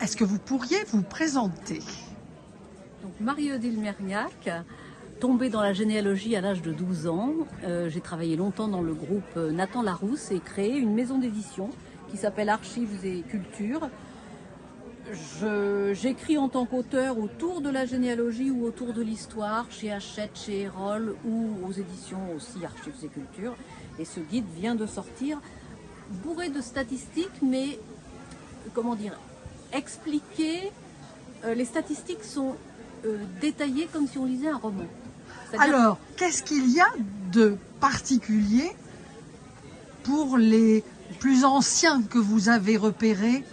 Est-ce que vous pourriez vous présenter? Donc Marie-Odile Mergnac, tombée dans la généalogie à l'âge de 12 ans. J'ai travaillé longtemps dans le groupe Nathan Larousse et créé une maison d'édition qui s'appelle Archives et Culture. J'écris en tant qu'auteur autour de la généalogie ou autour de l'histoire, chez Hachette, chez Erol ou aux éditions aussi Archives et Culture. Et ce guide vient de sortir, bourré de statistiques, mais comment dire, expliqué. Les statistiques sont détaillées comme si on lisait un roman. Alors, qu'est-ce qu'il y a de particulier pour les plus anciens que vous avez repérés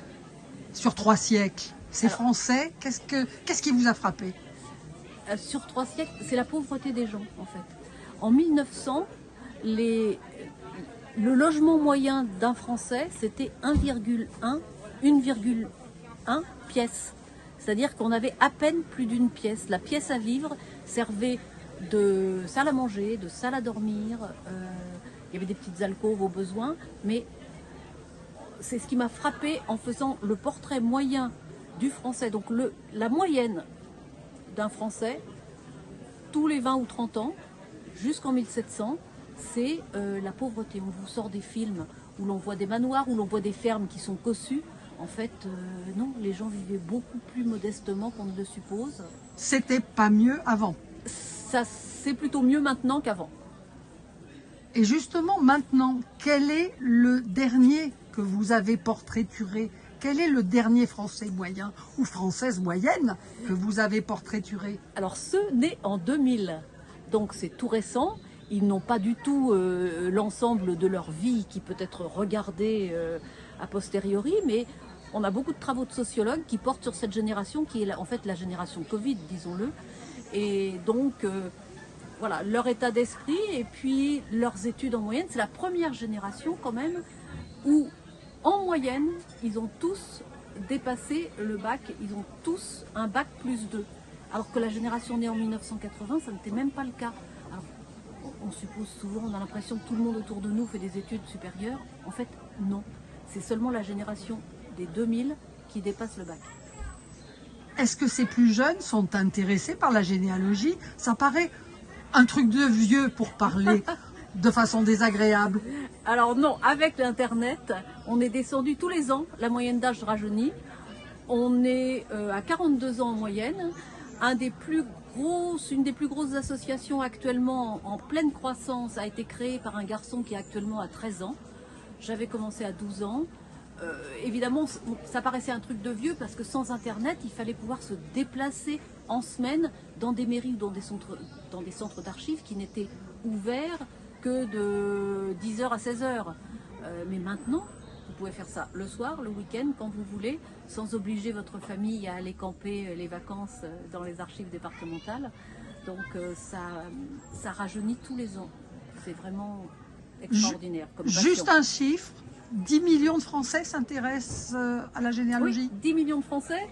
sur 3 siècles? Ces Français, qu'est-ce qui vous a frappé? Sur 3 siècles, c'est la pauvreté des gens, en fait. En 1900, le logement moyen d'un Français, c'était 1,1 pièce. C'est-à-dire qu'on avait à peine plus d'une pièce. La pièce à vivre servait de salle à manger, de salle à dormir. Il y avait des petites alcôves au besoin, mais c'est ce qui m'a frappé en faisant le portrait moyen du Français. Donc la moyenne d'un Français, tous les 20 ou 30 ans, jusqu'en 1700, c'est la pauvreté. On vous sort des films où l'on voit des manoirs, où l'on voit des fermes qui sont cossues. En fait, non, les gens vivaient beaucoup plus modestement qu'on ne le suppose. C'était pas mieux avant? Ça, c'est plutôt mieux maintenant qu'avant. Et justement, maintenant, quel est le dernier que vous avez portraituré? Quel est le dernier Français moyen ou Française moyenne que vous avez portraituré? Alors, ceux nés en 2000, donc c'est tout récent. Ils n'ont pas du tout l'ensemble de leur vie qui peut être regardée a posteriori, mais on a beaucoup de travaux de sociologues qui portent sur cette génération qui est en fait la génération Covid, disons-le. Et donc, voilà, leur état d'esprit et puis leurs études en moyenne. C'est la première génération quand même où, en moyenne, ils ont tous dépassé le bac. Ils ont tous un bac plus 2. Alors que la génération née en 1980, ça n'était même pas le cas. Alors, on suppose souvent, on a l'impression que tout le monde autour de nous fait des études supérieures. En fait, non. C'est seulement la génération des 2000 qui dépasse le bac. Est-ce que ces plus jeunes sont intéressés par la généalogie? Ça paraît un truc de vieux pour parler de façon désagréable. Alors non, avec l'Internet, on est descendu tous les ans, la moyenne d'âge rajeunit. On est à 42 ans en moyenne. Une des plus grosses associations actuellement en pleine croissance a été créée par un garçon qui est actuellement à 13 ans. J'avais commencé à 12 ans. Évidemment, ça paraissait un truc de vieux parce que sans Internet, il fallait pouvoir se déplacer en semaine dans des mairies ou dans des centres d'archives qui n'étaient ouverts que de 10h à 16h. Mais maintenant, vous pouvez faire ça le soir, le week-end, quand vous voulez, sans obliger votre famille à aller camper les vacances dans les archives départementales. Donc ça rajeunit tous les ans. C'est vraiment extraordinaire comme passion. Juste un chiffre, 10 millions de Français s'intéressent à la généalogie? Oui, 10 millions de Français,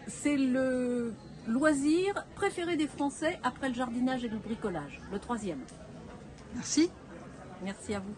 c'est le loisir préféré des Français après le jardinage et le bricolage, le 3e. Merci. Merci à vous.